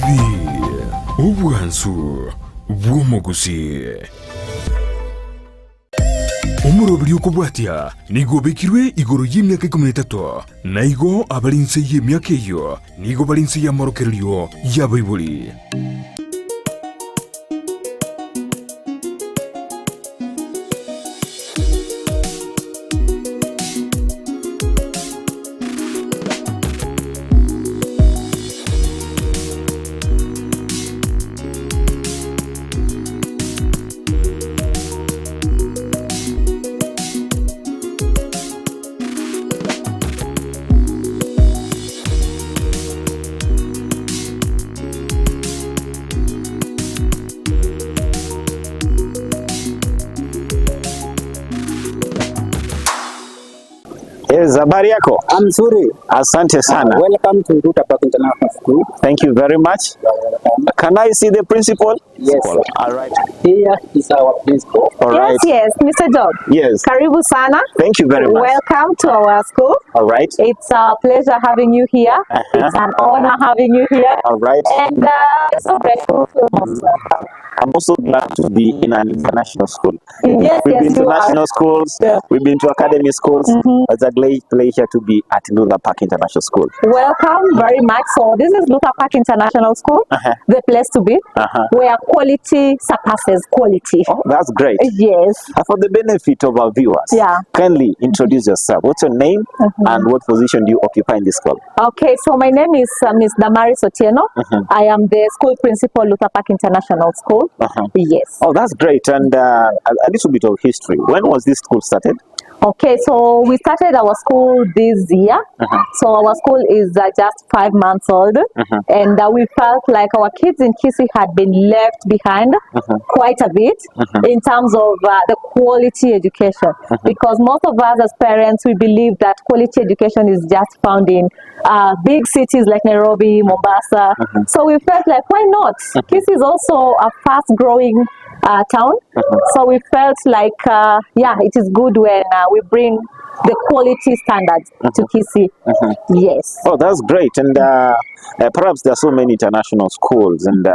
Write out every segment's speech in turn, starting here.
TV ubwansu bw'Omogusii umurobiri ukubwatya nigobekirwe igoro y'imyaka 13 naigo abalinse y'emyaka eyo nigo balinse y'amorokeryo y'abayibuli. Yes, habari yako? Mzuri. Asante sana. Welcome to Lutherpark International School. Thank you very much. Can I see the principal? Yes. All right. Here is our principal. All right. Yes, Mr. Job. Yes. Karibu sana. Thank you very much. Welcome to our school. All right. It's a pleasure having you here. It's an honor having you here. All right. And so grateful for most welcome. I'm also glad to be in an international school. Yes, We've yes, been to you national are. schools. Yeah. We've been to academy schools. It's a great pleasure to be at Lutherpark International School. Welcome very much. So this is Lutherpark International School, the place to be, where quality surpasses quality. Oh, that's great. Yes. For the benefit of our viewers, Yeah. kindly introduce yourself. What's your name and what position do you occupy in this school? Okay, so my name is Miss Damari Sotieno. I am the school principal, Lutherpark International School. Yes. Oh, that's great. And a little bit of history. When was this school started? Okay, so we started our school this year. So our school is just 5 months old, and we felt like our kids in Kisii had been left behind quite a bit in terms of the quality education, because most of us as parents, we believe that quality education is just found in big cities like Nairobi, Mombasa. So we felt like, why not? Kisii is also a fast-growing town, so we felt like yeah, it is good when we bring the quality standards to Kisii. Yes. Oh, that's great. And perhaps there are so many international schools and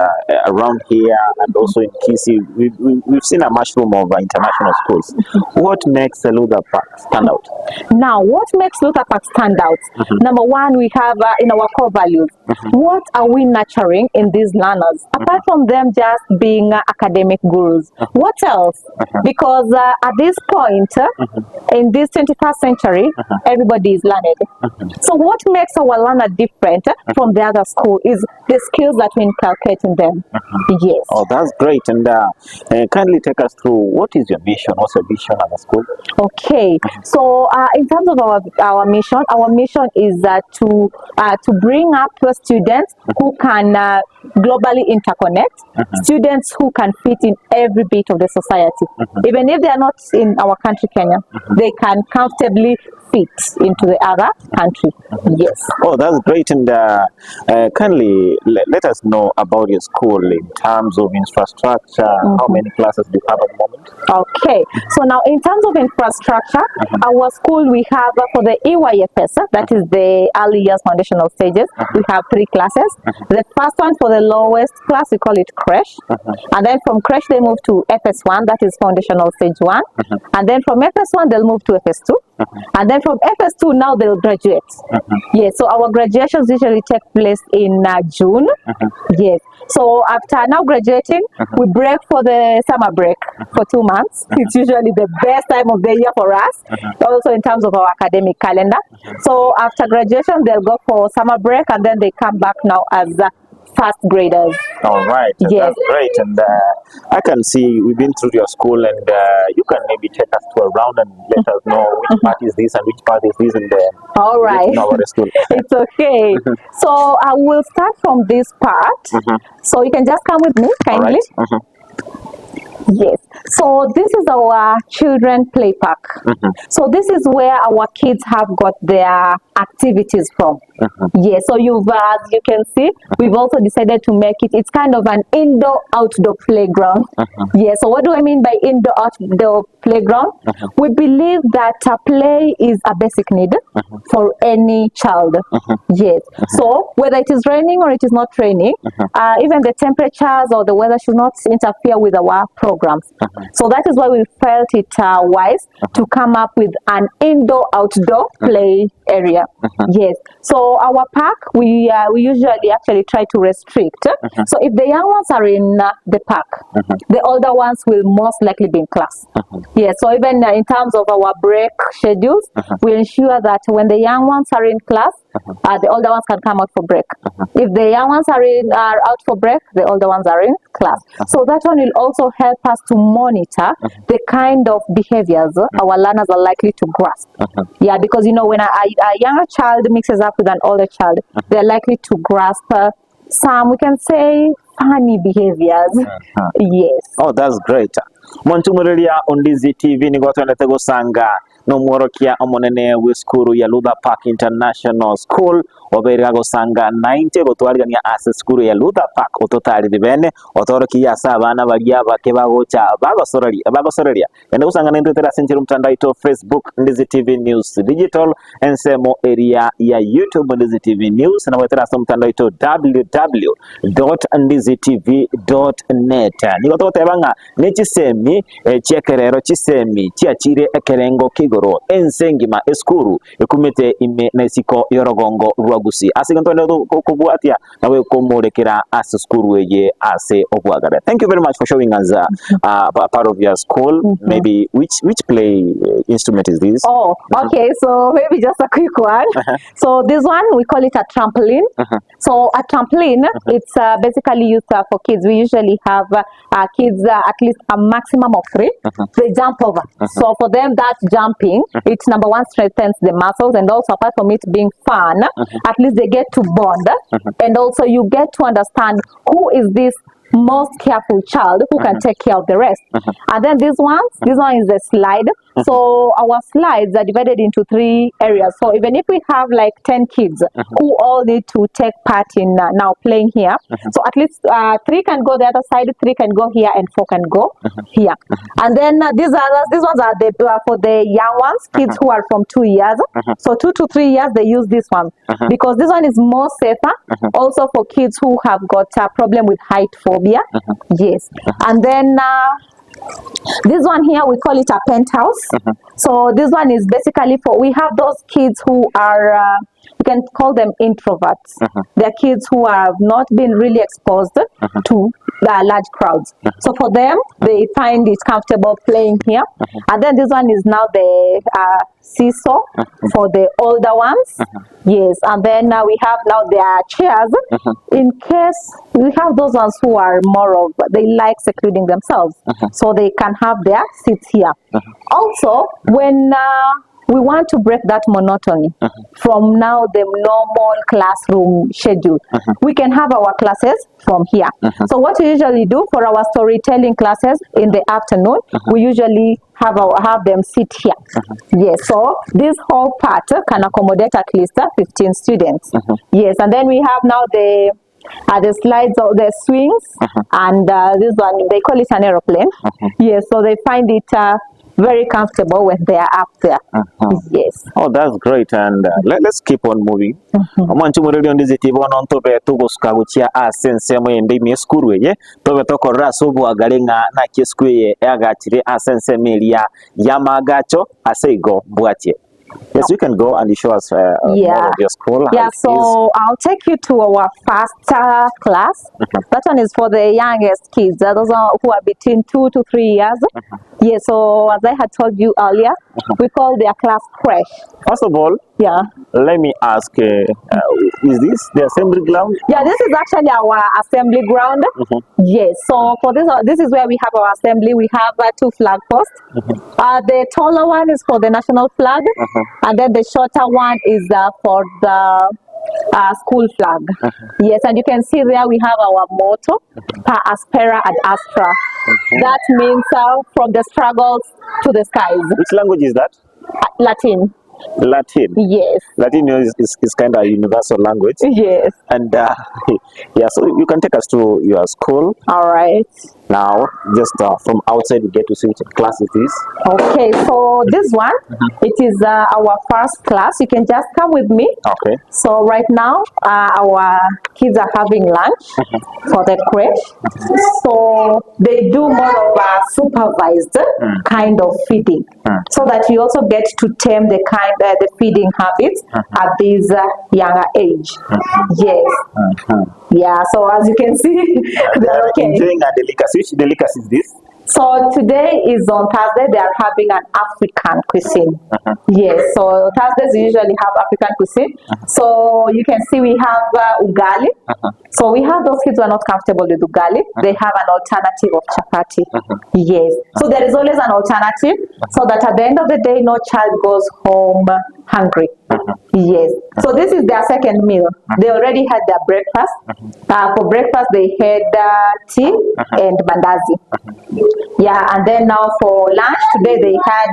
around here and also in Kisii we've seen a mushroom of international schools. What makes the Lutherpark stand out? Now, what makes Lutherpark stand out? Number one, we have in our core values, what are we nurturing in these learners? Apart from them just being academic gurus, what else? Because at this point, in this 21st century, everybody is learned. So what makes our learner different from the other school is the skills that we inculcate in them. Yes. Oh, that's great. And kindly take us through, what is your mission? What's your vision at the school? Okay, so in terms of our mission is to bring up students who can globally interconnect, students who can fit in every bit of the society. Even if they are not in our country, Kenya, they can comfortably fit into the other country. Yes. Oh, that's great. And kindly let us know about your school in terms of infrastructure. How many classes do you have at the moment? Okay, so now in terms of infrastructure, our school, we have for the EYFS, that is the early years foundational stages, we have 3 classes. The first one, for the lowest class, we call it creche, and then from creche they move to FS1, that is foundational stage 1, and then from FS1 they'll move to FS2, and then from FS2 now they'll graduate. Yes, so our graduations usually take place in June. Yes, so after now graduating, we break for the summer break for 2 months. It's usually the best time of the year for us, also in terms of our academic calendar. So after graduation, they'll go for summer break, and then they come back now as first graders. All right. Yes. That's great. And I can see we've been through your school, and you can maybe take us to around and let us know which part is this and which part is this in the All right. school. It's okay. So I will start from this part. So you can just come with me kindly. All right. Yes. So this is our children play park. So this is where our kids have got their activities from. Yes, so as you can see, we've also decided to make it, it's kind of an indoor-outdoor playground. Yes, so what do I mean by indoor-outdoor playground? We believe that play is a basic need for any child. Yes, so whether it is raining or it is not raining, even the temperatures or the weather should not interfere with our programs. So that is why we felt it wise to come up with an indoor-outdoor play area. Yes, so our park, we usually actually try to restrict. So if the young ones are in the park, the older ones will most likely be in class. Yes, so even in terms of our break schedules, we ensure that when the young ones are in class, the older ones can come out for break. If the young ones are out for break, the older ones are in class. So that one will also help us to monitor the kind of behaviors our learners are likely to grasp. Yeah, because you know, when a younger child mixes up with an older child, they're likely to grasp some, we can say, funny behaviors. Yes. Oh, that's great. Muntu murelia on Ndizi TV ni gwatwenda tegusanga no mworokia omonene we school ya Lutherpark International School oberega gusanga 90 gotwarigania ase school ya Lutherpark ototari bene otorokia asa abana bagia bake bagocha bagosoreria ende gusanga nende tera senjero mtandao ito Facebook Ndizi TV News Digital ensemo area ya YouTube Ndizi TV News na wetera asa mtandao ito www.ndizitv.net ni gotote banga nechisemi chiekerero chisemi chiachire ekerengo kigoro ensengima eskuru ekumete ime nesiko yorogongo rwa Gusii asigantonde kubwatia nawe komurekera as skuru eye ase obwagara. Thank you very much for showing us part of your school. Maybe which play instrument is this? Oh, okay, so maybe just a quick one. So this one, we call it a trampoline. So a trampoline, it's basically used for kids. We usually have kids at least a maximum of 3. They jump over. So for them, that jumping, it's number one, strengthens the muscles, and also apart from it being fun, at least they get to bond, and also you get to understand who is this most careful child who can take care of the rest. And then this one is the slide. So our slides are divided into 3 areas. So even if we have like 10 kids who all need to take part in now playing here, so at least 3 can go the other side, 3 can go here, and 4 can go here. And then these ones are for the young ones, kids who are from 2 years. So 2 to 3 years, they use this one because this one is more safer. Also for kids who have got a problem with height phobia. Yes. And then this one here, we call it a penthouse. So this one is basically we have those kids who are, you can call them introverts. They're kids who have not been really exposed to large crowds. So for them, they find it comfortable playing here. And then this one is now the seesaw for the older ones. Yes, and then we have now their chairs. In case we have those ones who are more of, they like secluding themselves. So they can have their seats here. Also, when we want to break that monotony from now the normal classroom schedule, we can have our classes from here. So what we usually do for our storytelling classes in the afternoon, we usually have them sit here. Yes, so this whole part can accommodate at least 15 students. Yes, and then we have now the slides or the swings, and this one, they call it an aeroplane. Yes, so they find it very comfortable when they are up there. Yes. Oh, that's great. And let's keep on moving. Omuntu muri Ndizi TV ono ntobe tugusuka gukia asense mu ndimi skuru ye tobe tokora sobwagale nga na kiskwe agachire asense melia yamagacho aseigo bwatie. Yes, you can go and show us more of your school. Yeah, so I'll take you to our first class. That one is for the youngest kids, those who are between 2 to 3 years. Yeah, so as I had told you earlier, we call their class creche. First of all, let me ask, is this the assembly ground? Yeah, this is actually our assembly ground. Yes, so for this is where we have our assembly. We have 2 flag posts. The taller one is for the national flag, and then the shorter one is for the school flag. Yes, and you can see there we have our motto, per aspera ad astra. That means from the struggles to the skies. Which language is that? Latin. Latin. Yes. Latin is kind of a universal language. Yes. And yeah, so you can take us to your school. All right. Now, just from outside, we get to see which class it is. Okay, so this one, it is our first class. You can just come with me. Okay. So right now, our kids are having lunch for the creche. So they do more of a supervised kind of feeding, so that you also get to tame the feeding habits at this younger age. Yes. Yeah. So as you can see, they're enjoying a delicacy. Which delicacy is this? So today is on Thursday. They are having an African cuisine. Yes, so Thursdays we usually have African cuisine. So you can see we have ugali. So we have those kids who are not comfortable with ugali. They have an alternative of chapati. Yes, so there is always an alternative, so that at the end of the day, no child goes home hungry. Yes, so this is their second meal. They already had their breakfast. For breakfast, they had tea and mandazi. Yeah, and then now for lunch today they had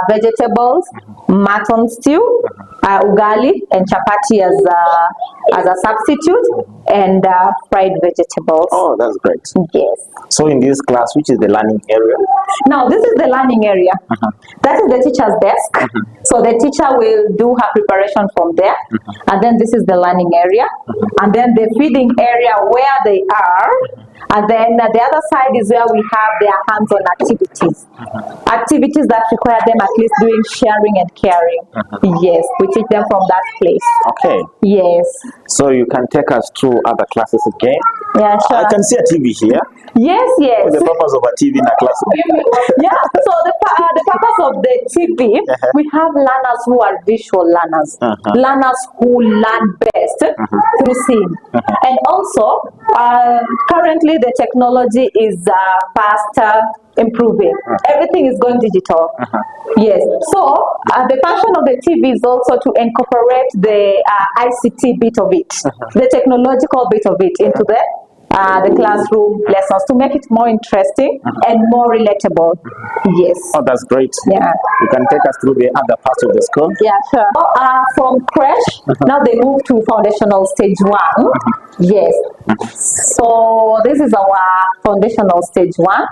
vegetables, mutton stew, ugali, and chapati as a substitute, and fried vegetables. Oh, that's great. Yes. So in this class, which is the learning area? Now this is the learning area. That is the teacher's desk. So the teacher will do her preparation from there, and then this is the learning area, and then the feeding area where they are. And then the other side is where we have their hands-on activities. Activities that require them at least doing sharing and caring. Yes, we teach them from that place. Okay. Yes. So you can take us through other classes again? Yeah, sure. I can see a TV here. Yes, yes. What's the purpose of a TV in a classroom? Yeah, so the purpose of the TV, we have learners who are visual learners, learners who learn best through seeing. And also, currently the technology is faster improving. Everything is going digital. Yes. So the function of the TV is also to incorporate the ICT bit of it, the technological bit of it into the classroom lessons to make it more interesting and more relatable. Yes. Oh, that's great. Yeah. You can take us through the other parts of the school? Yeah, sure. From creche, now they move to foundational stage 1. Yes. So this is our foundational stage 1.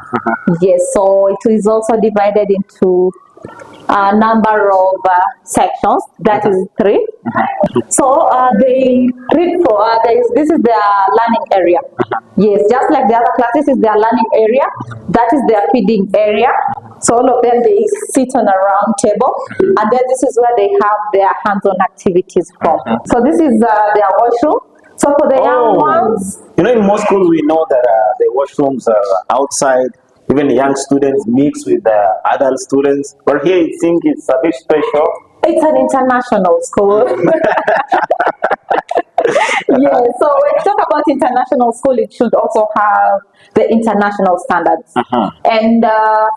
Yes. So it is also divided into a number of sections. That is 3. So they read for this is their learning area. Yes, just like the other classes is their learning area. That is their feeding area. So all of them, they sit on a round table, and then this is where they have their hands-on activities from. So this is their washroom. So for the young ones, you know, in most schools we know that the washrooms are outside. Even young students mix with the adult students. But here I think it's a bit special. It's an international school. Yeah, so when you talk about international school, it should also have the international standards. And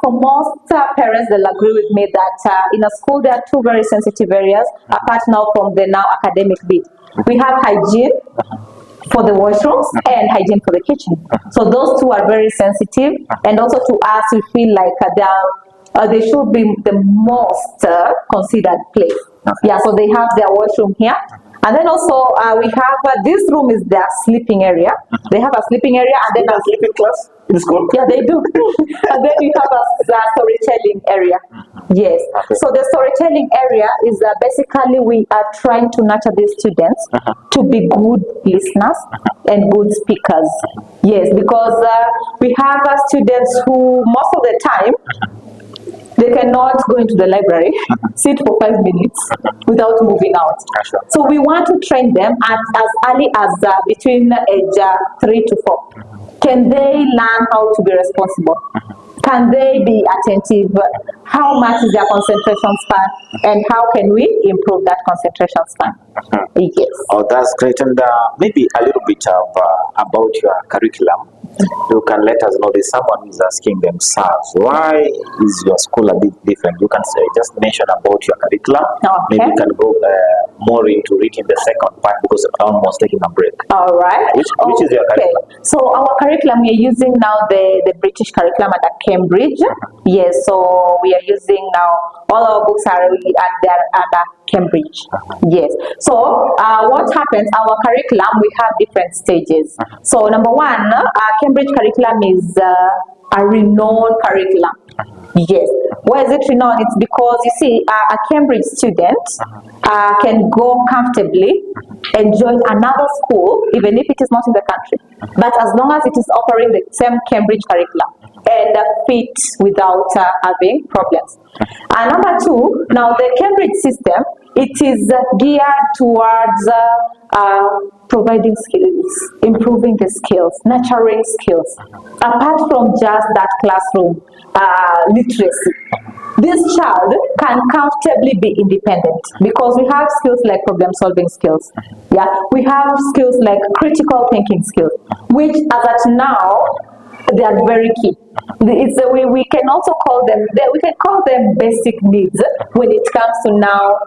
for most parents, they'll agree with me that in a school there are 2 very sensitive areas, apart now from the now academic bit. We have hygiene for the washrooms and hygiene for the kitchen. So those 2 are very sensitive, and also to us, we feel like they should be the most considered place. Yeah, so they have their washroom here. And then also we have this room is their sleeping area. They have a sleeping area, and then a sleeping class in school. Yeah, they do. And then we have a storytelling area. Yes. So the storytelling area is basically we are trying to nurture these students to be good listeners and good speakers. Yes, because we have students who most of the time they cannot go into the library, sit for 5 minutes without moving out. So we want to train them as early as between age 3 to 4. Can they learn how to be responsible? Can they be attentive? How much is their concentration span? And how can we improve that concentration span? Yes. Oh, that's great. And maybe a little bit of about your curriculum. you can let us know. There's someone who is asking themselves, why is your school a bit different? You can say, just mention about your curriculum. Okay. Maybe you can go more into it in the second part because I'm almost taking a break. All right. Which is your curriculum? So our curriculum, we are using now the British curriculum at Cambridge. Yes, so we are using now, all our books are at Cambridge. Yes. So what happens, our curriculum, we have different stages. So number one, Cambridge curriculum is a renowned curriculum. Yes. Why is it renowned? It's because, you see, a Cambridge student can go comfortably and join another school, even if it is not in the country. But as long as it is offering the same Cambridge curriculum and fit without having problems. Number two, now the Cambridge system, it is geared towards providing skills, improving the skills, nurturing skills. Apart from just that classroom literacy, this child can comfortably be independent because we have skills like problem solving skills. Yeah, we have skills like critical thinking skills, which as at now, they are very key. It's a way we can also call them, we can call them basic needs when it comes to now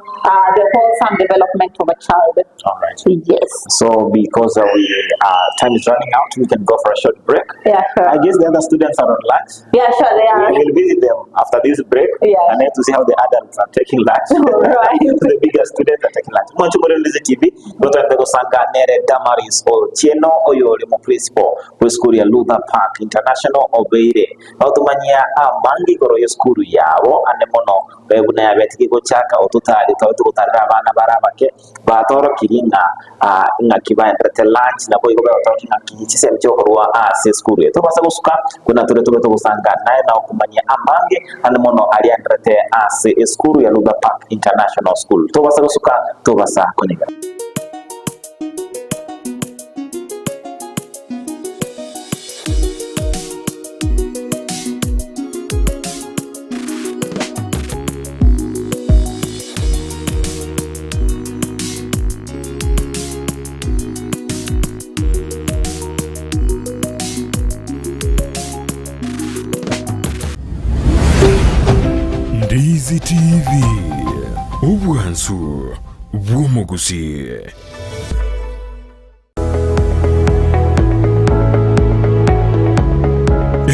the wholesome development of a child. All right. Yes. So because time is running out, we can go for a short break. Yeah, sure. I guess the other students are on lunch. Yeah, sure, they are. We will visit them after this break. Yeah. And then to see how the adults are taking lunch. Right. The bigger students are taking lunch. Mwanchu muri Ndizi TV, gotwende kusanga nere Damaris Otieno oyo oli mu principal we school ya Lutherpark International Obeire. Autumanyia Maangi goro yo school yabo ane mono bebuna ya betikiko chaka otutali tukutarira abana barabake batoro kiringa nga kibaendrete lunch na boy gobe otoro kinga kichise mcho korwa se school to basa gusuka kuna tule to kusanga naye na okumanyia Maangi ane mono aliendrete se school ya Lutherpark International School to basa gusuka to basa koniga. Ndizi TV, obwansu bw'omugusi.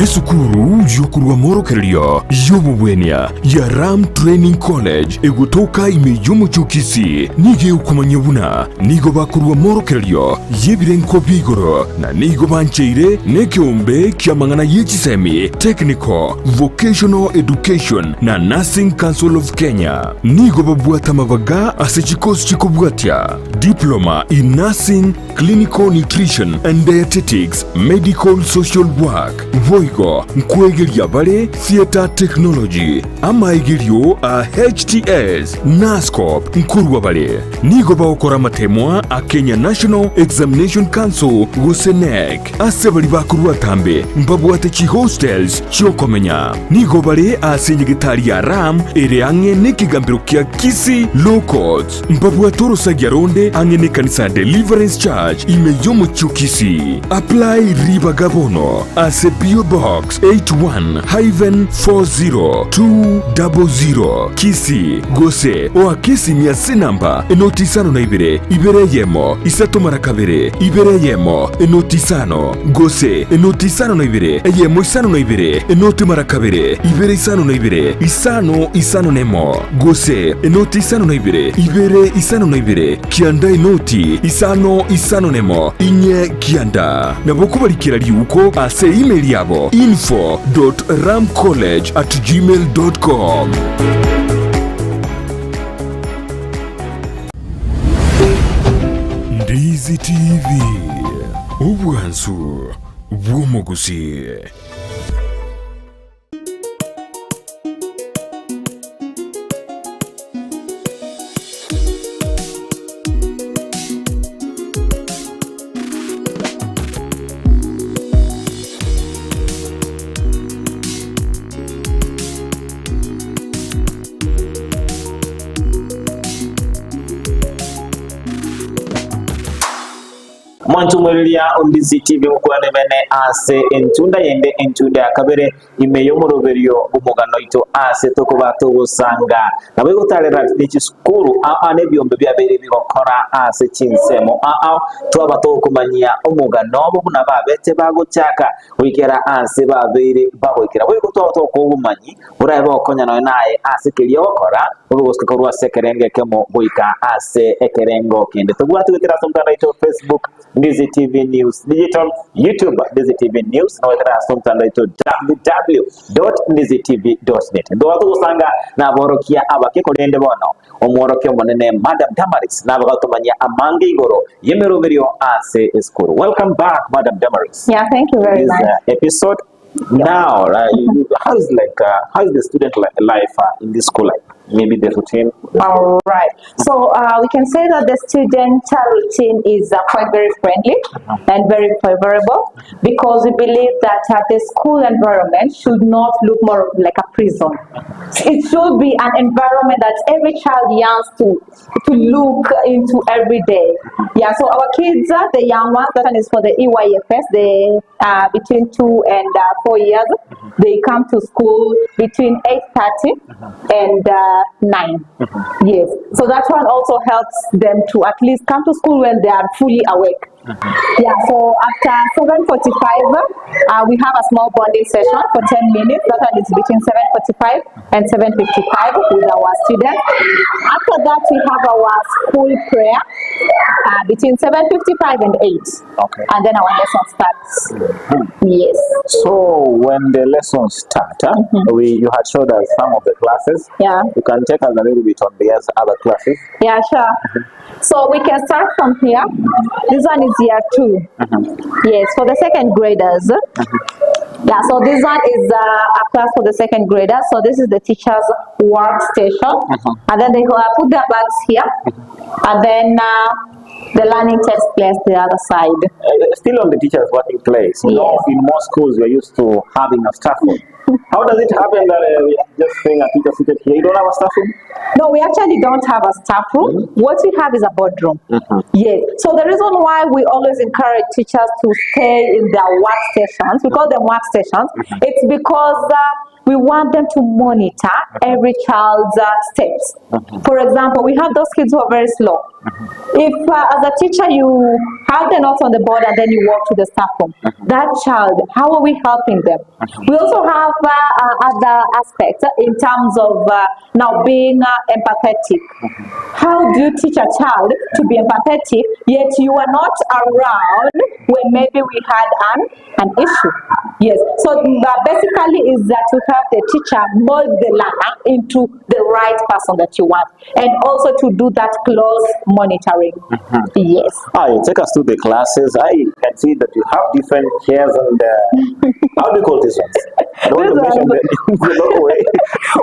Esukuru yokurwa morokerio yobubwenia ya Ram Training College egutoka imeyomu chukisi nige ukumanyabuna nigo bakurwa morokerio yebirenko bigoro na nigo bancheire nekiombe kiamangana yechisemi Technical Vocational Education na Nursing Council of Kenya nigo babuata mabaga asechikosi chikobwatia Diploma in Nursing, Clinical Nutrition and Dietetics, Medical Social Work Voigo nkwegeria bale Theatre Technology amaigerio a HTS NASCOP nkurwa bale nigo baokora matemwa a Kenya National Examination Council Gusii asebali bakurwa tambe mbabwate chi hostels chokomenya nigo bale asenyegitari ya Ram ere ange nekigambiro kia Kisii Low Court mbabwatoro sagyaronde ange ne kanisa Deliverance Church imeyomo chukisi apply riba gabono ase PO Box 81-40200 Kisii Gusii oa Kisii miasi namba enotisano na ibere yemo isato marakabere ibere yemo enotisano Gusii enotisano na yemo isano na enoti marakabere ibere isano na isano nemo Gusii enotisano na ibere isano na kianda enoti isano nemo inye kianda nabokubalikira liuko ase email yabo info.ramcollege@gmail.com. Ndizi TV, obwansu bw'omugusi. Mwantumulya Ndizi TV mukwane bene ase entunda yende entunda yakabere imeyo muroberyo Omogano Oito ase tokuba tugusanga nawe gutalera n'iki skulu ane byombe byabere bikokora ase chinsemo twaba tokumanya Omogano obuna babete baguchaka wikera ase babere babwikira we gutwa tokubumanyi urabe okonya naye ase kiriyo okora ubugosika kurwa sekerenge kemo boika ase ekerengo kende tugwa twitira somtana ito Facebook Ndizi TV News Digital, YouTube Ndizi TV News na wekera somtanda ito www.ndizitv.net ndo watu usanga na borokia abakekolende bono omworoke monene Madam Damaris na bagatumanya Maangi goro yemeroberio ase eskuru. Welcome back Madam Damaris. Yeah, thank you very much. Episode now, how's the student life in this school like? Maybe the routine. All right. So we can say that the student routine is quite very friendly and very favorable because we believe that the school environment should not look more like a prison. It should be an environment that every child yearns to look into every day. Yeah. So our kids, the young ones, that one is for the EYFS, they between 2 and 4 years. They come to school between 8:30 and 9. Yes, so that one also helps them to at least come to school when they are fully awake. Yeah, so after 7:45 we have a small bonding session for 10 minutes. That one is between 7:45 and 7:55 with our students. After that we have our school prayer between 7:55 and 8. Okay. And then our lesson starts. Yes. So when the lessons start, you had showed us some of the classes. Yeah. You can take us a little bit on the other classes. Yeah, sure. So we can start from here. This one is year 2. Yes, for the second graders. Yeah, so this one is a class for the second graders. So this is the teacher's workstation. And then they put their bags here. And then the learning takes place the other side. Still on the teacher's working place. You know, in most schools we're used to having a staff room. How does it happen that we are just saying a teacher seated here? You don't have a staff room? No, we actually don't have a staff room. What we have is a boardroom. Yes. So the reason why we always encourage teachers to stay in their workstations, we call them workstations, it's because we want them to monitor every child's steps. For example, we have those kids who are very slow. If as a teacher you have the notes on the board and then you walk to the staff room, that child, how are we helping them? We also have other aspects in terms of now being empathetic. How do you teach a child to be empathetic yet you are not around when maybe we had an issue? Yes, so basically is that to have the teacher mold the learner into the right person that you want, and also to do that close monitoring. Yes. You take us to the classes. I can see that you have different chairs and how do you call these ones? I don't want to mention them in the wrong way.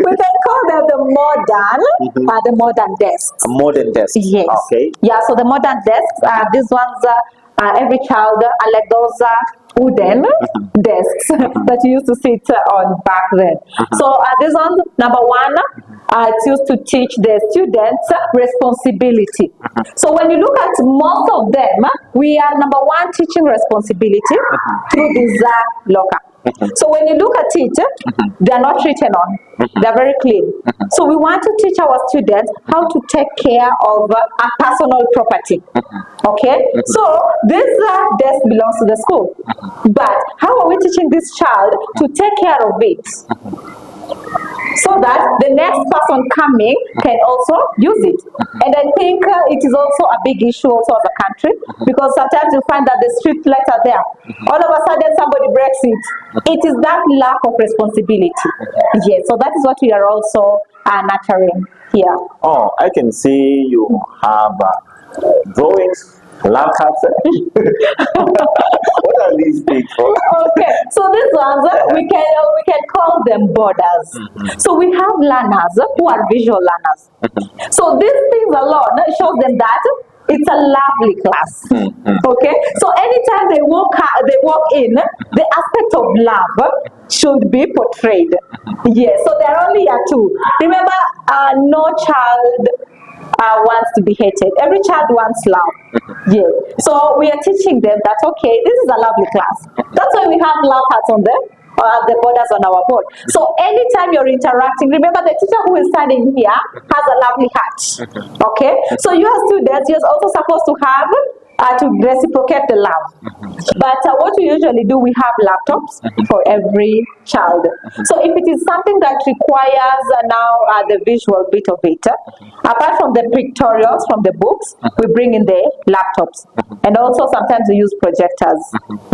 We can call them the modern desks. Modern desks. Yes. Okay. Yeah, so the modern desks, these ones, every child, like those wooden desks that you used to sit on back then. So this one, number 1, it's used to teach the students responsibility. So when you look at most of them, we are number 1 teaching responsibility through this locker. So when you look at it, they are not written on. They are very clean. So we want to teach our students how to take care of a personal property. Okay? So this desk belongs to the school. But how are we teaching this child to take care of it? So that the next person coming can also use it. And I think it is also a big issue also as a country, because sometimes you find that the street lights are there. All of a sudden somebody breaks it. It is that lack of responsibility. Yes, so that is what we are also nurturing here. Oh, I can see you have drawings, laptops. What are these things for? Okay, so these ones we can call them borders. So we have learners who are visual learners. So these things alone shows them that it's a lovely class. Okay, so anytime they walk in, the aspect of love should be portrayed. Yes, so there are only 2. Remember, no child wants to be hated. Every child wants love. Yeah. So we are teaching them that, okay, this is a lovely class. That's why we have love hearts on them. The borders on our board. So anytime you're interacting, remember the teacher who is standing here has a lovely heart. Okay? So you as students, you're also supposed to have to reciprocate the love. But what we usually do, we have laptops for every child. So if it is something that requires now the visual bit of it, apart from the pictorials from the books, we bring in the laptops. And also sometimes we use projectors.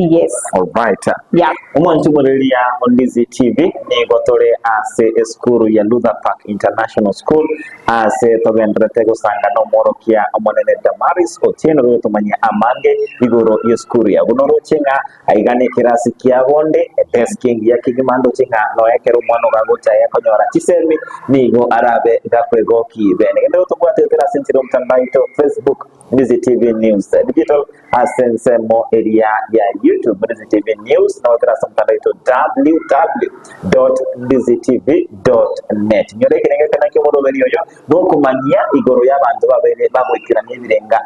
Yes. All right. Yeah. Umuntu murelia on Ndizi TV ni gotore ase eskuru ya Lutherpark International School ase togendrete gusanga no morokia omonene Damaris Otieno go tumanya amange igoro yeskuru ya gunoro chenga aigane kirasi kia bonde desking ya kigimando chenga no ekero mwana gagocha ya konyora chisemi nigo arabe gakwego kibene ndio tubwate kirasi ntiro mtandaito Facebook Ndizi TV News digital asensemo area ya YouTube Ndizi TV News na kirasi mtandaito www.ndizitv.net nyore kinenge kana kimodo beri yoyo dokumanya igoro y'abantu babere bamwikiranye birenga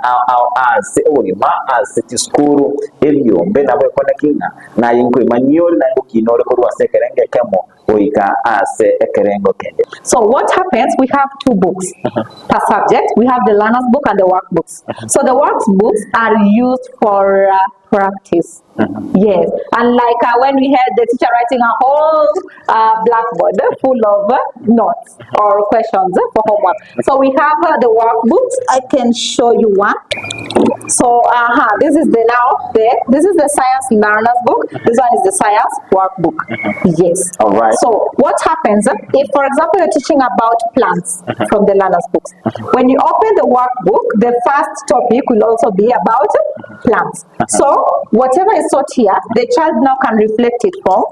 ase oyima ase tiskuru eliyombe nabwe kona kinga na yinkwe manyol na kinore ko rwasekerenge kemo oika ase ekerengo kende. So what happens, we have two books per subject. We have the learner's book and the workbooks. So the workbooks are used for practice. Yes, and like when we had the teacher writing a whole blackboard full of notes or questions for homework. So we have the workbooks. I can show you one. So this is this is the science learner's book. This one is the science workbook. Yes. All right. So what happens if, for example, you're teaching about plants from the learner's books? When you open the workbook, the first topic will also be about plants. So whatever is taught here, the child now can reflect it from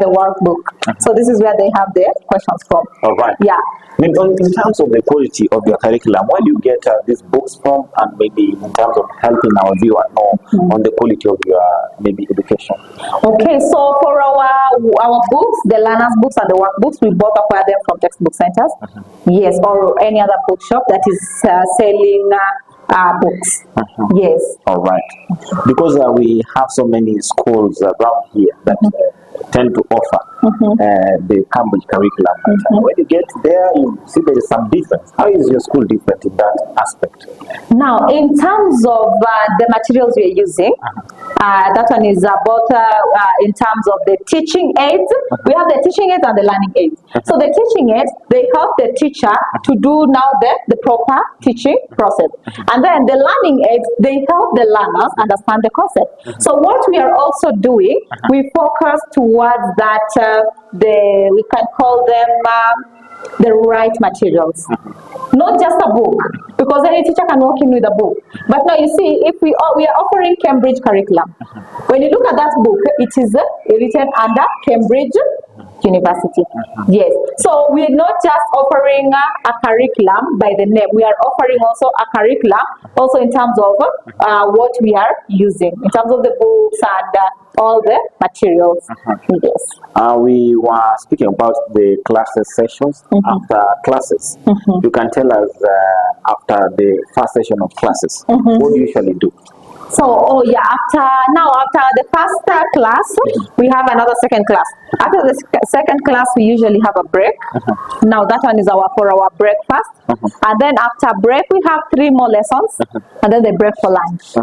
the workbook. So this is where they have their questions from. All right. Yeah. In terms of the quality of your curriculum, where do you get these books from, and maybe in terms of helping our viewer know on the quality of your maybe education? Okay, so for our books, the learners' books and the workbooks, we both acquire them from textbook centers. Yes, or any other bookshop that is selling books. Yes. All right. Because we have so many schools around here that tend to offer the Cambridge curriculum. When you get there, you see there is some difference. How is your school different in that aspect? Now, in terms of the materials we are using, that one is about in terms of the teaching aids. We have the teaching aids and the learning aids. So the teaching aids, they help the teacher to do now the proper teaching process. And then the learning aids, they help the learners understand the concept. So what we are also doing, we focus towards that, we can call them the right materials. Not just a book, because any teacher can walk in with a book. But now you see, if we are offering Cambridge curriculum, when you look at that book, it is written under Cambridge University. Yes. So we're not just offering a curriculum by the name. We are offering also a curriculum, also in terms of what we are using, in terms of the books and all the materials. Yes. We were speaking about the classes sessions. After classes, you can tell us after the first session of classes, what do you usually do? So, after the first class, we have another second class. After the second class, we usually have a break. Now that one is for our breakfast. And then after break, we have 3 more lessons. And then they break for lunch.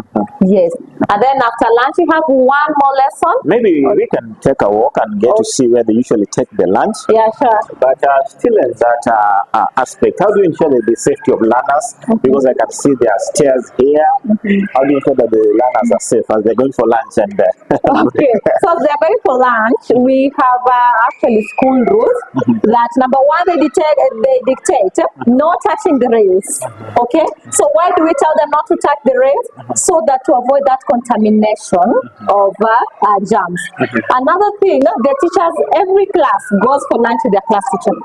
Yes. And then after lunch, we have 1 more lesson. Maybe we can take a walk and get to see where they usually take the lunch. Yeah, sure. But still in that aspect, how do you ensure the safety of learners? Because I can see there are stairs here. How do you ensure that the learners are safe as they're going for lunch? And okay, so they're going for lunch. We have actually school rules that number 1, they dictate no touching the rails. Okay, so why do we tell them not to touch the rails? So that to avoid that contamination of germs. Another thing, the teachers, every class goes for lunch with their class teacher.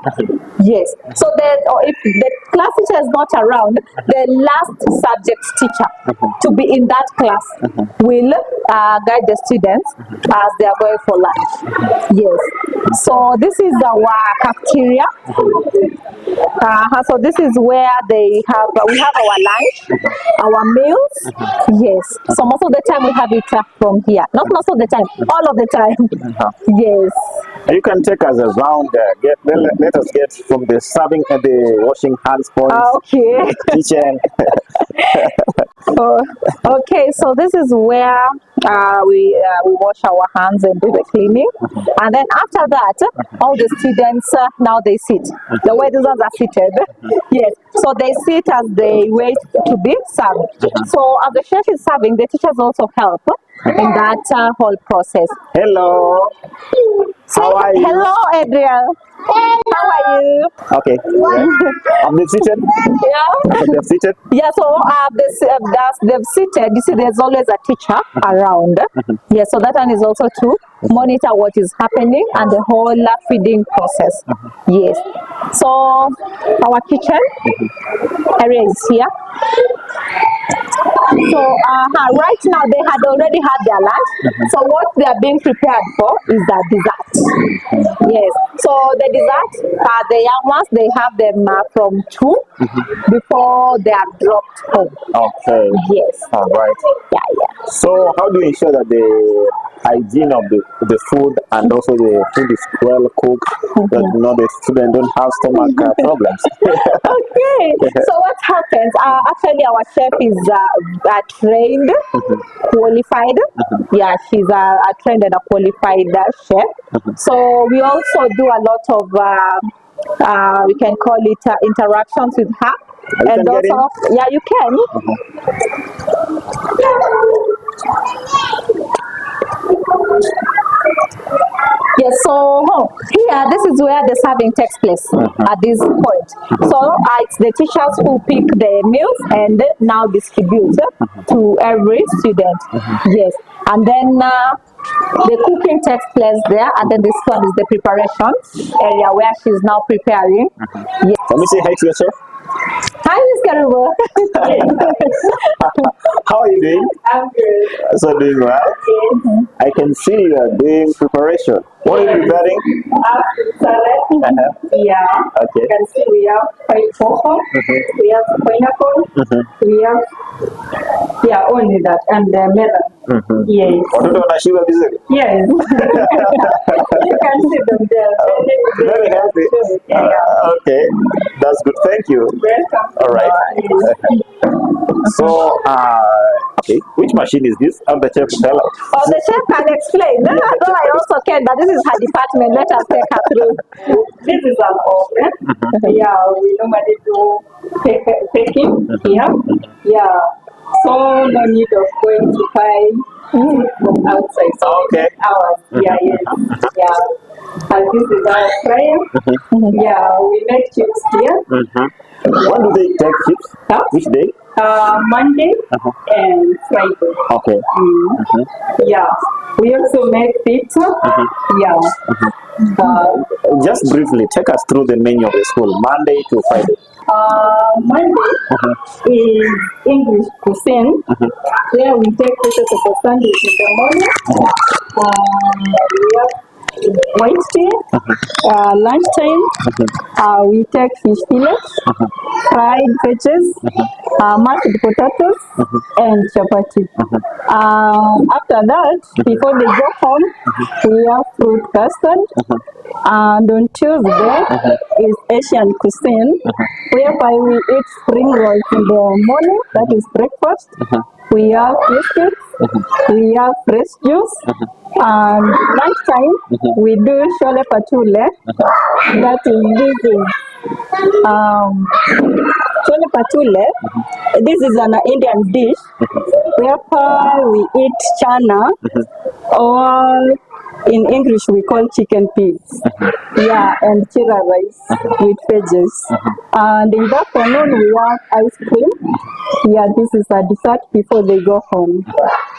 Yes, so if the class teacher is not around, the last subject teacher to be in that class will guide the students as they are going for lunch. Yes. Yes. So this is our cafeteria. So this is where we have our lunch, our meals. Yes. So most of the time we have it from here. Not most of the time, all of the time. Yes. You can take us around. Let us get from the serving and the washing hands points. Okay. Kitchen. Okay, so this is where we wash our hands and do the cleaning, and then after that, all the students now they sit. The way these ones are seated, yes. So they sit as they wait to be served. So as the chef is serving, the teachers also help in that whole process. Hello. How are you? Hello, Adriel. How are you? Okay. Yeah. They've seated. Yeah. They've seated. Yeah, so they've seated. You see, there's always a teacher around. Yeah, so that one is also to monitor what is happening and the whole feeding process. Yes. So our kitchen area is here. So right now they had already had their lunch. So what they are being prepared for is the dessert. Yes. So the dessert, the young ones, they have them from 2 before they are dropped home. Okay. Yes. All right. Yeah. So how do you ensure that the hygiene of the food and also the food is well cooked, that the students don't have stomach problems? Okay. So what happens? Actually, our chef is trained, qualified. Yeah, she's a trained and a qualified chef. So we also do a lot of we can call it interactions with her. And also, yeah, you can. Yes, so here, this is where the serving takes place at this point. So it's the teachers who pick the meals and now distribute to every student. Yes, and then the cooking takes place there, and then this one is the preparation area where she's now preparing. Yes. Let me say hi to your chef. Hi, Miss Karubo. How are you doing? I'm good. So doing well. I can see you are doing preparation. What are you preparing? Salad. Yeah. Okay. You can see we have pineapple. We have pineapple. We have only that, and the melon. Yes. Watoto wanashiba vizuri? Yes. You can see them there. Very happy. Okay, that's good. Thank you. Welcome. All right. So, okay, which machine is this? I'm the chef to tell us. Oh, the chef can explain. Then I thought I also can, but this is her department. Let us take her through. This is an oven. Yeah, we normally do packing here. Yeah. So no need of going to buy from outside. So Okay. Ours. Yeah, yes. Yeah. And this is our fryer. Yeah, we make chips here. When do they take chips? Huh? Which day? Monday and Friday. Okay. Yeah. We also make pizza. Yeah. Just briefly, take us through the menu of the school, Monday to Friday. Monday is English cuisine. There we take pieces of sandwich in the morning. We have white tea. Lunchtime, we take fish fillets, fried veggies, mashed potatoes, and chapati. After that, before they go home, we have fruit custard. And on Tuesday is Asian cuisine, whereby we eat spring rolls in the morning, that is breakfast. We have biscuits, we have fresh juice, and lunchtime we do shole patule, that is Ndizi. Shole patule, this is an Indian dish, whereby we eat chana, or in English we call chicken peas. Yeah, and chira rice with veggies. And in the afternoon we have ice cream. Yeah, this is a dessert before they go home.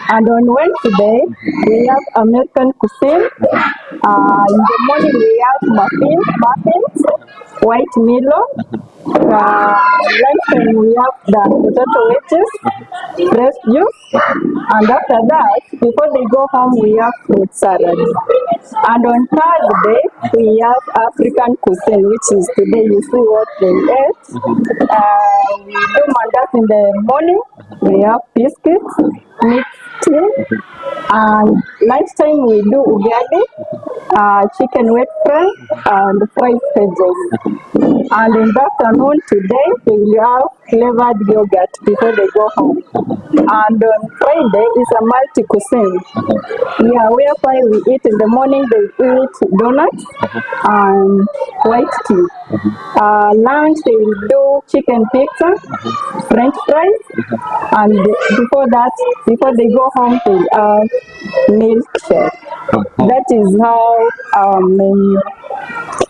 And on Wednesday we have American cuisine. In the morning we have muffins, white Milo, Lunchtime we have the potato wedges, fresh juice, and after that, before they go home, we have fruit salad. And on Thursday, we have African cuisine, which is today you see what they ate. We do mandas in the morning. We have biscuits, mixed tea, and lunchtime we do ugali, chicken wet fry, and fried veggies. And in the afternoon today, we will have flavored yogurt before they go home. And on Friday is a multi-cuisine. Yeah, whereby we eat in the morning, they eat donuts and white tea. Lunch, they will do chicken pizza, French fries, and before that, before they go home, they have milkshake. That is how our menu is.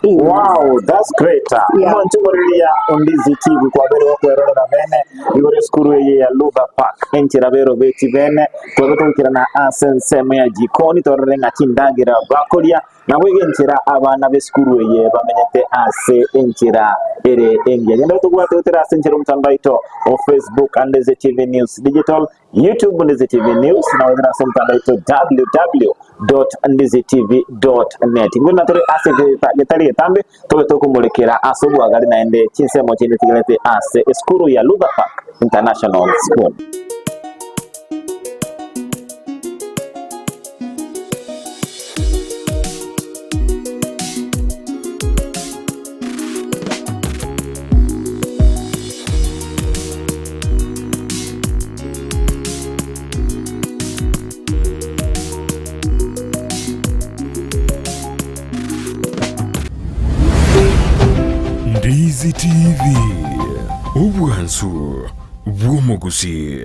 Wow, that's great. Yeah. Mwanchumurilia Ndizi TV kwa bero wako erora na bene igore skuru ya Lutherpark enchira bero beti bene kwa beto kira na asenseme ya jikoni torenga chindagira bakolia na wege enchira abana beskuru ye bamenyete ase enchira ere engia nyanda tukwa tutera asenchira mtandaito o Facebook Ndizi TV News Digital, YouTube Ndizi TV News na wege mtandaito www.ndizitv.net nguna tore ase getari etambe tobe tokumulekera asobu agari naende chinsemo chinde tigilete ase eskuru ya Lutherpark International School. Ndizi TV Obwansu Gusii.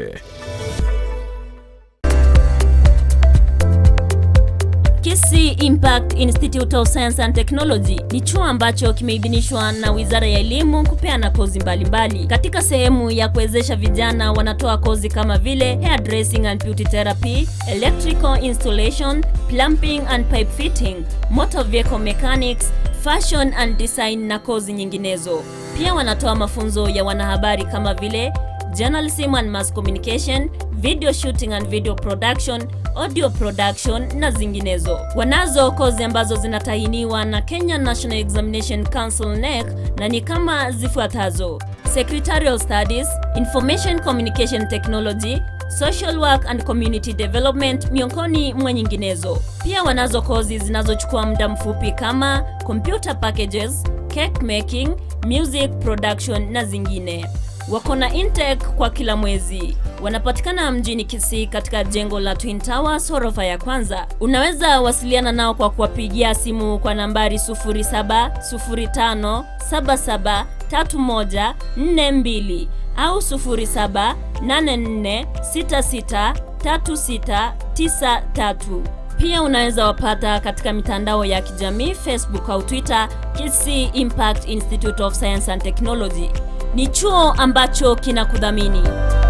Kisii Impact Institute of Science and Technology ni chuo ambacho kimeidhinishwa na Wizara ya Elimu kupeana kozi mbalimbali. Katika sehemu ya kuwezesha vijana wanatoa kozi kama vile hairdressing and beauty therapy, electrical installation, plumbing and pipe fitting, motor vehicle mechanics, fashion and design na kozi nyinginezo. Pia wanatoa mafunzo ya wanahabari kama vile journalism and mass communication, video shooting and video production, audio production na zinginezo. Wanazo kozi ambazo zinatahiniwa na Kenya National Examination Council NEC na ni kama zifuatazo: Secretarial Studies, Information Communication Technology, Social Work and Community Development miongoni mwa nyinginezo. Pia wanazo kozi zinazochukua muda mfupi kama Computer Packages, Cake Making, Music Production na zingine. Wako na intake kwa kila mwezi. Wanapatikana mjini Kisii katika jengo la Twin Towers ghorofa ya kwanza. Unaweza wasiliana nao kwa kuwapigia simu kwa nambari 0705773142 au 0784663693. Pia unaweza wapata katika mitandao ya kijamii Facebook au Twitter Kisii Impact Institute of Science and Technology. Ni chuo ambacho kinakudhamini.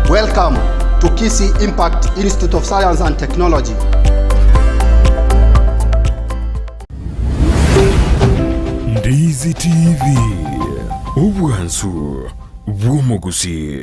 Welcome to Kisii Impact Institute of Science and Technology. Ndizi TV Obwansu Gusii.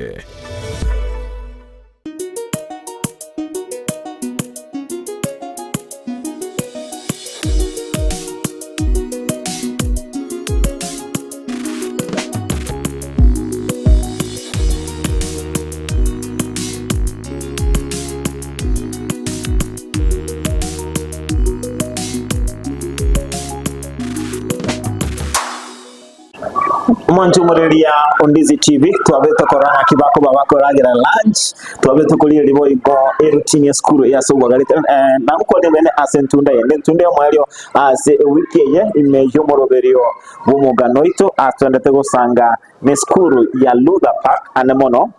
Mwanchumurelia Ndizi TV twabeta korana kibako babako ragira lunch twabeta kulia libo igo erutinye skuru ya so wagalite na mukode bene asentunda yende tunde mwalio ase wiki ye imejo moroberio Omogano Oito atwendete gusanga ne skuru ya Lutherpark anemono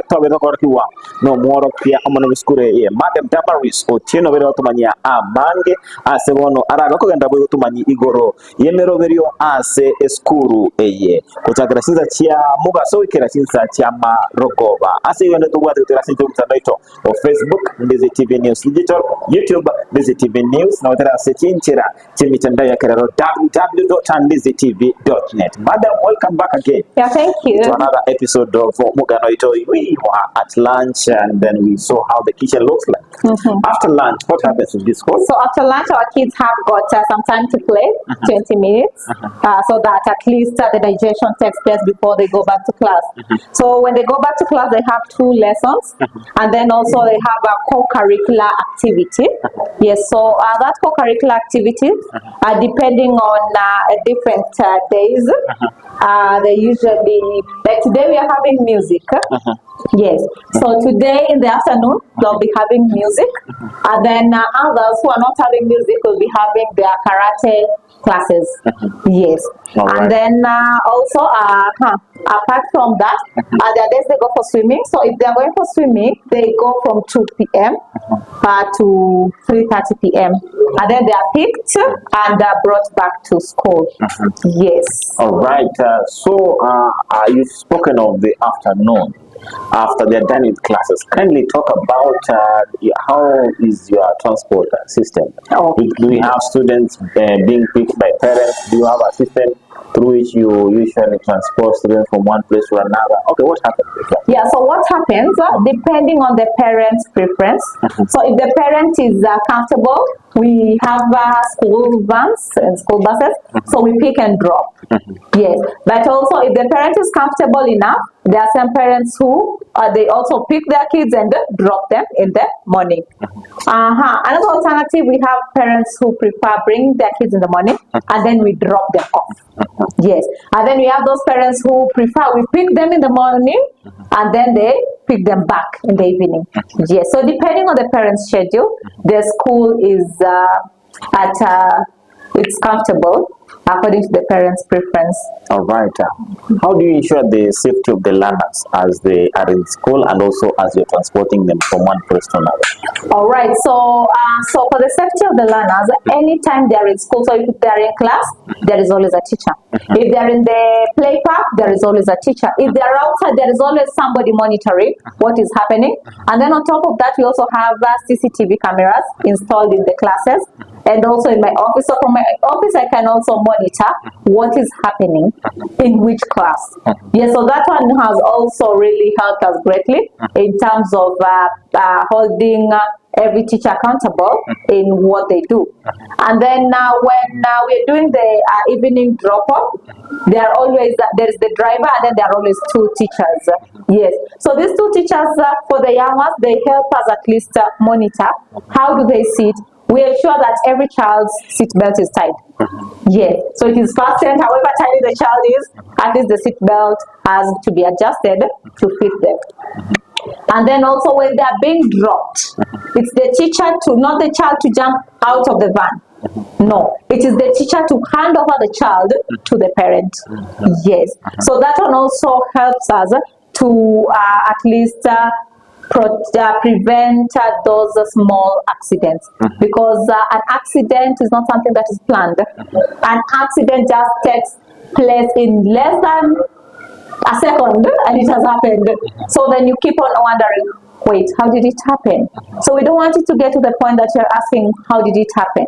twabeta korkiwa no mworo pia amono skuru ye Madam Damaris Otieno bero tumanya Maangi ase bono araga kugenda bwo tumanyi igoro yemeroberio ase skuru eye ye kutakira sinza chia mugaso ikira sinza chia marogoba ase yone tugwate kutira sinza mtandao o Facebook Ndizi TV News Digital, YouTube Ndizi TV News na utara sechinchira chimitandao ya kiraro www.ndizitv.net. Madam, welcome back again. Yeah, thank you. To another episode of Omogano. We were at lunch and then we saw how the kitchen looks like. After lunch, what happens with this school? So after lunch, our kids have got some time to play, 20 minutes, so that at least the digestion takes place before they go back to class. So when they go back to class, they have 2 lessons, and then also they have a co-curricular activity. Yes, so that co-curricular activity, depending on different days, they usually, like today we are having music. Yes, so today in the afternoon they'll be having music, and then others who are not having music will be having their karate classes. Yes, and then also apart from that, the days they go for swimming. So if they are going for swimming, they go from 2 p.m. To 3:30 p.m. and then they are picked and brought back to school. Yes. All right. So you've spoken of the afternoon. After they're done with classes, kindly talk about how is your transport system? Do we have students being picked by parents? Do you have a system through which you usually transport students from one place to another? Okay, what happens? Yeah, so what happens, depending on the parent's preference. So if the parent is comfortable, we have school vans and school buses, so we pick and drop. Yes, but also if the parent is comfortable enough, there are some parents who they also pick their kids and drop them in the morning. Another alternative, we have parents who prefer bringing their kids in the morning and then we drop them off. Yes, and then we have those parents who prefer we pick them in the morning and then they pick them back in the evening. Yes, so depending on the parent's schedule, the school is it's comfortable according to the parents' preference. All right. How do you ensure the safety of the learners as they are in school and also as you're transporting them from one place to another? All right. So for the safety of the learners, anytime they are in school, so if they are in class, there is always a teacher. If they are in the play park, there is always a teacher. If they are outside, there is always somebody monitoring what is happening. And then on top of that, we also have CCTV cameras installed in the classes and also in my office. So from my office, I can also monitor what is happening in which class. Yes, so that one has also really helped us greatly in terms of holding every teacher accountable in what they do. And then when we're doing the evening drop-off, there are always there is the driver and then there are always 2 teachers. Yes, so these 2 teachers for the young ones, they help us at least monitor how do they sit. We ensure that every child's seat belt is tied. Yes, so it is fastened. However tiny the child is, at least the seat belt has to be adjusted to fit them. And then also when they are being dropped, it's the teacher to, not the child to jump out of the van. No, it is the teacher to hand over the child to the parent. Yes, so that one also helps us to at least prevent those small accidents, because an accident is not something that is planned. An accident just takes place in less than a second and it has happened. So then you keep on wondering, wait, how did it happen? So we don't want it to get to the point that you're asking, how did it happen?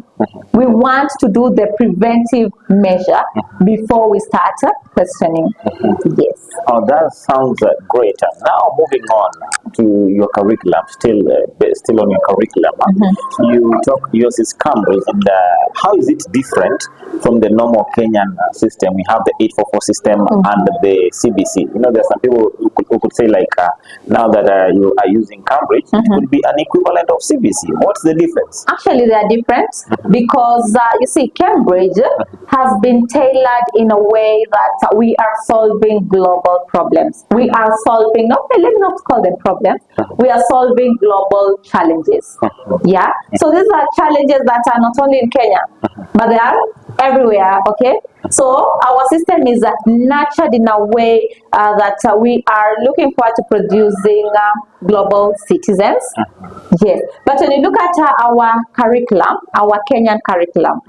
We want to do the preventive measure before we start questioning. Yes. Oh, that sounds great. Now moving on to your curriculum, still on your curriculum. You talk, yours is Cambridge, and how is it different from the normal Kenyan system? We have the 844 system and the CBC. You know, there are some people who could say like, now that you are using Cambridge, it would be an equivalent of CBC. What's the difference? Actually, they are different because you see, Cambridge has been tailored in a way that we are solving global problems. We are solving, okay, let me not call them problems. We are solving global challenges. Yeah. So these are challenges that are not only in Kenya, but they are everywhere. Okay. So our system is nurtured in a way that we are looking forward to producing global citizens. Yes. But when you look at our curriculum, our Kenyan curriculum,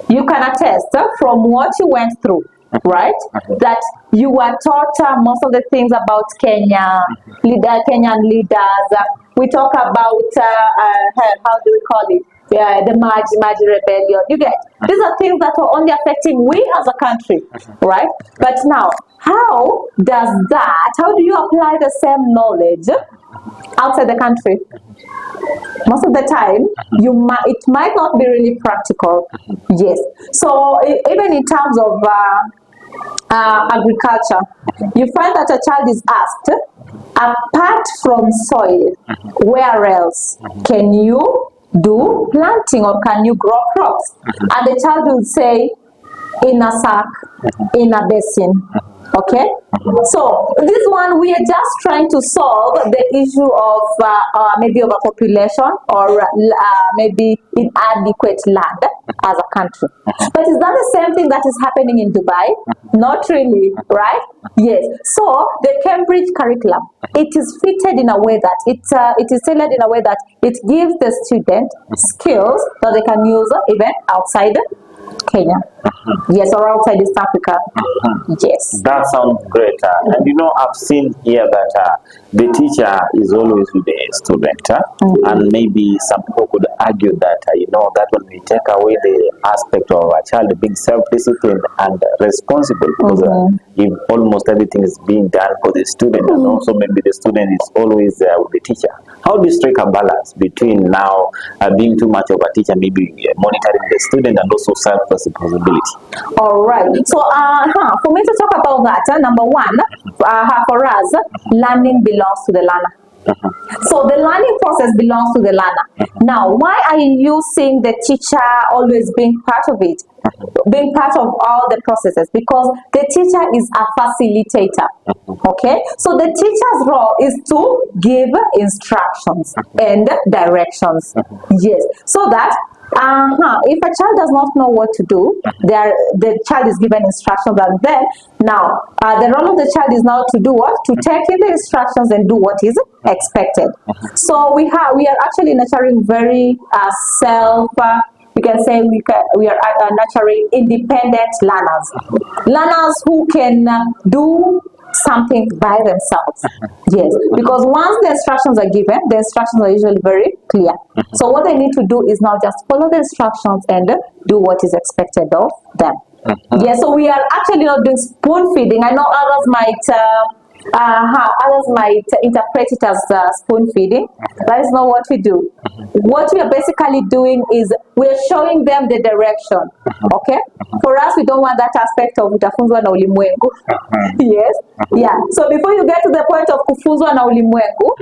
you can attest from what you went through right? That you were taught most of the things about Kenya, Kenyan leaders. We talk about, how do we call it? Yeah, the Maji rebellion. You get, these are things that are only affecting we as a country, right? But now, how do you apply the same knowledge outside the country? Most of the time, it might not be really practical. Yes. So even in terms of agriculture, you find that a child is asked, apart from soil, where else can you do planting or can you grow crops? And the child will say, in a sack, in a basin. Okay, so this one we are just trying to solve the issue of maybe overpopulation or maybe inadequate land as a country. But is that the same thing that is happening in Dubai? Not really, right? Yes. So the Cambridge curriculum, it is fitted in a way that it is tailored in a way that it gives the student skills that they can use even outside Kenya. Yes, or outside East Africa. Yes. That sounds great. And you know, I've seen here that the teacher is always with the student. And maybe some people could argue that, you know, that when we take away the aspect of a child being self-disciplined and responsible, because if almost everything is being done for the student, and also maybe the student is always with the teacher. How do you strike a balance between now being too much of a teacher, maybe monitoring the student, and also self-responsibility? All right. So, for me to talk about that, number one, for us, learning belongs to the learner. So the learning process belongs to the learner. Now, why are you seeing the teacher always being part of it? Being part of all the processes? Because the teacher is a facilitator. Okay? So the teacher's role is to give instructions and directions. Yes. So that if a child does not know what to do, the child is given instructions, and then now the role of the child is now to do what? To take in the instructions and do what is expected. So we are actually nurturing very you can say we are nurturing independent learners who can do something by themselves. Yes, because once the instructions are given, the instructions are usually very clear. So what they need to do is now just follow the instructions and do what is expected of them. Yes, so we are actually not doing spoon feeding. I know others might interpret it as spoon feeding. That is not what we do. What we are basically doing is we are showing them the direction. Okay? For us, we don't want that aspect of utafunzwa na ulimwengu. Yes? Yeah. So before you get to the point of kufunzwa na ulimwengu,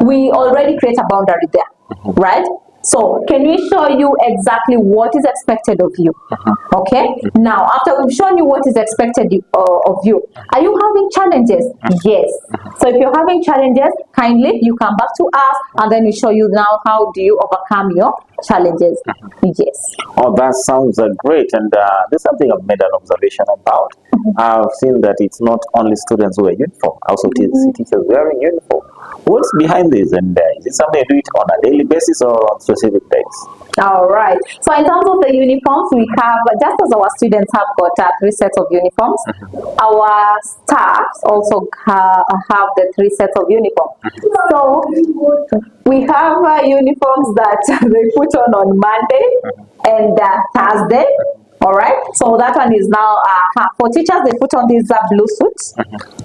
we already create a boundary there. Right? So, can we show you exactly what is expected of you? Okay? Now, after we've shown you what is expected of you, are you having challenges? Yes. So, if you're having challenges, kindly, you come back to us, and then we show you now how do you overcome your challenges. Yes. Oh, that sounds great. And there's something I've made an observation about. I've seen that it's not only students who wear uniform, also teachers wearing uniform. What's behind this? And is it something you do it on a daily basis or on specific days? All right. So in terms of the uniforms, we have, just as our students have got 3 sets of uniforms, our staffs also have the 3 sets of uniforms. So we have uniforms that they put on Monday and Thursday. All right, so that one is now for teachers. They put on these blue suits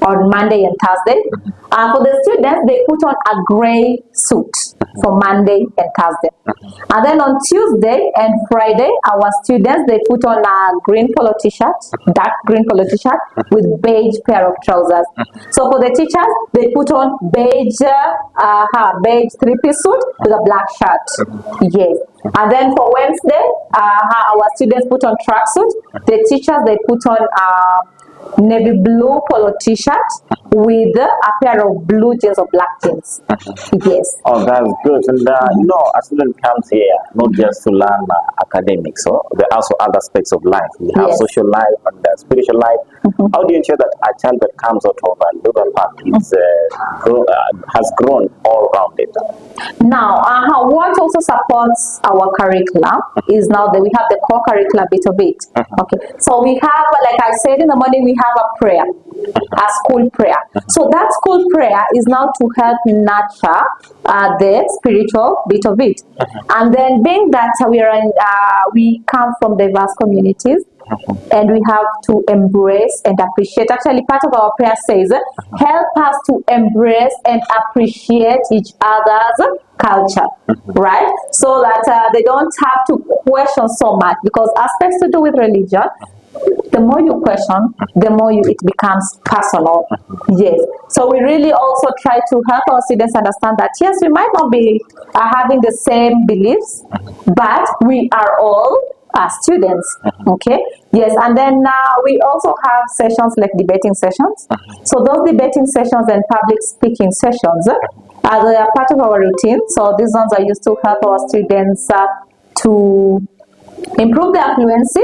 on Monday and Thursday. For the students, they put on a gray suit for Monday and Thursday. And then on Tuesday and Friday, our students, they put on a green polo t-shirt, dark green polo t-shirt with beige pair of trousers. So for the teachers, they put on beige 3-piece suit with a black shirt. Yes. And then for Wednesday, our students put on tracksuit. The teachers, they put on navy blue polo t-shirt with a pair of blue jeans or black jeans. Yes. Oh, that's good. And you know, a student comes here not just to learn academics, so there are also other aspects of life. We have social life and spiritual life. How do you ensure that a child that comes out of Lutherpark is has grown all around it? Now, what also supports our curriculum is now that we have the core curriculum bit of it. Okay, so we have, like I said in the morning, we have a prayer, a school prayer. So that school prayer is now to help nurture the spiritual bit of it. And then being that we come from diverse communities, and we have to embrace and appreciate. Actually, part of our prayer says, help us to embrace and appreciate each other's culture, right? So that they don't have to question so much, because aspects to do with religion, the more you question, the more it becomes personal. Yes. So we really also try to help our students understand that, yes, we might not be having the same beliefs, but we are all students. Okay. Yes. And then we also have sessions like debating sessions. So those debating sessions and public speaking sessions they are part of our routine. So these ones are used to help our students to improve their fluency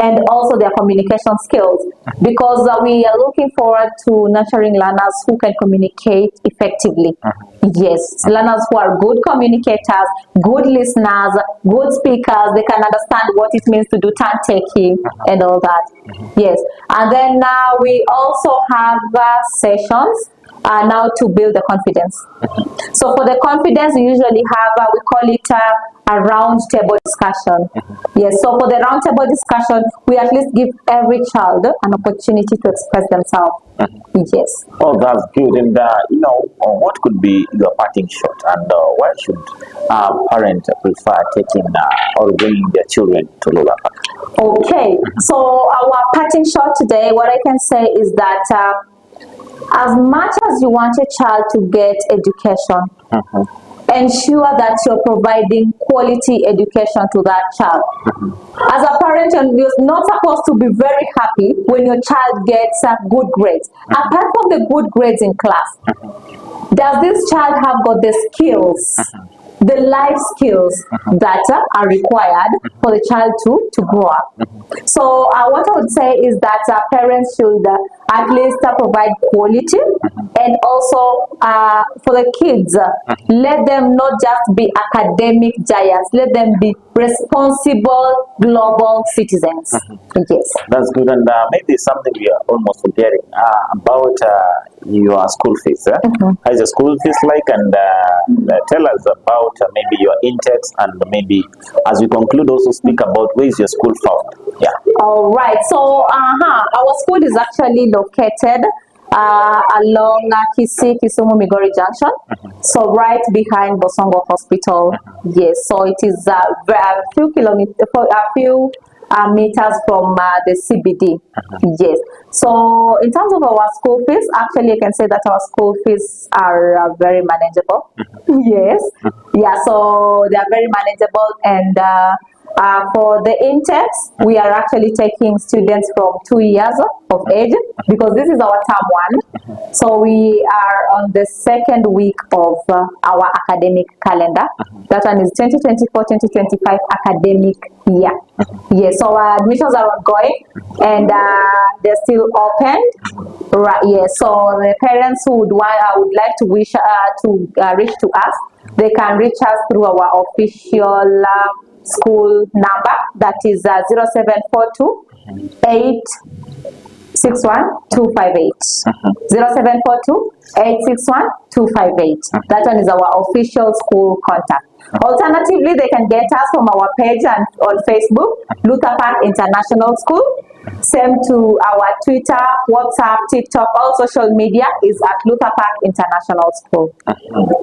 and also their communication skills, because we are looking forward to nurturing learners who can communicate effectively. Yes, learners who are good communicators, good listeners, good speakers. They can understand what it means to do turn taking and all that. Yes, and then we also have sessions now to build the confidence. So for the confidence, we usually have, we call it a round table discussion. Yes, so for the round table discussion, we at least give every child an opportunity to express themselves. Yes. Oh, that's good. And you know, what could be your parting shot, and why should parents prefer taking or bringing their children to Lutherpark? Okay, so our parting shot today, what I can say is that as much as you want a child to get education, ensure that you're providing quality education to that child. As a parent, you're not supposed to be very happy when your child gets good grades. Apart from the good grades in class, does this child have got the skills, the life skills that are required for the child to grow up? So what I would say is that parents should at least provide quality, and also for the kids, let them not just be academic giants, let them be responsible global citizens. Yes. That's good. And maybe something we are almost forgetting about your school fees. How is the school fees like? And tell us about maybe your intakes, and maybe as we conclude, also speak about where is your school found. Yeah. All right. So our school is actually located along Kisii, Kisumu, Migori Junction. So right behind Bosongo Hospital. Yes. So it is a few kilometers, a few meters from the CBD. Yes. So in terms of our school fees, actually I can say that our school fees are very manageable. Yes. Yeah. So they are very manageable, and for the intakes, we are actually taking students from 2 years of age, because this is our term 1. So we are on the second week of our academic calendar. That one is 2024-2025 academic year. Yes, so our admissions are ongoing, and they're still open. Right. Yes. So the parents who would like to reach to us, they can reach us through our official school number, that is 0742 861 258. 0742 861 258. That one is our official school contact. Alternatively, they can get us from our page and on Facebook, Lutherpark International School. Same to our Twitter, WhatsApp, TikTok, all social media is at Lutherpark International School.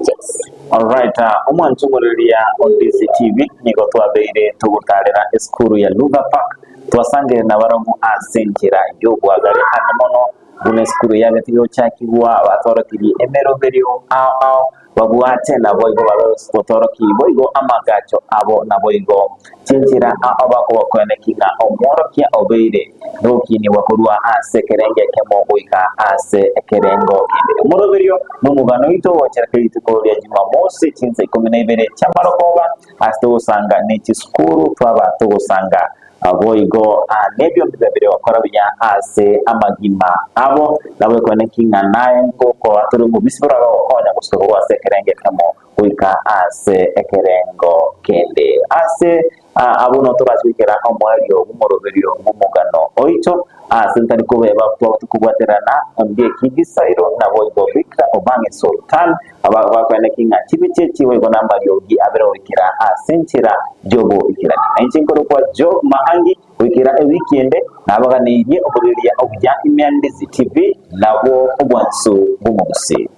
Yes. All right. Omwanchumuliria Ndizi TV niko twabeire tugutarira eskuru ya Lutherpark twasangire na baramu asenjira yogwagare hano mono une eskuru ya gatiyo chakigwa abatorokiri emeroberio ao babuate na boigo balosotoroki boigo amagacho abo na boigo chinchira abako bakwene kinga omorokia obeire rokini wakurwa ase kerenge kemo boika ase kerengo kindi moroberio n'umugano ito wacherekirite ko ya Jumamosi chinse 12 cyamarokoba ase usanga n'iki skuru twaba tugusanga aboigo nebyo mbere wakora bya ase amagima abo nawe kwene kinga naye ngoko aturi mu bisibura bakonya gusoko ase kerenge kemo boika ase ekerengo kende ase abo no tubashikira omwalio umoroberio umugano oito sentari kubeba tukubwaterana ndiye kigisairo na boigo bikra obange sultan abakwene kinga chibiche chiwe gona mariogi abero wikira senchira jobo wikira aichinkoro kwa job maangi wikira weekend nabaganiye oburiria obujya Ndizi TV nabo obwansu bumugusi.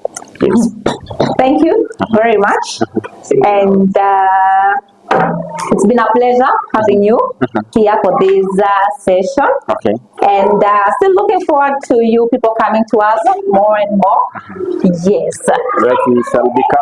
Yes. Thank you very much. And it's been a pleasure having you here for this session. Okay. And still looking forward to you people coming to us more and more. Yes. That we shall become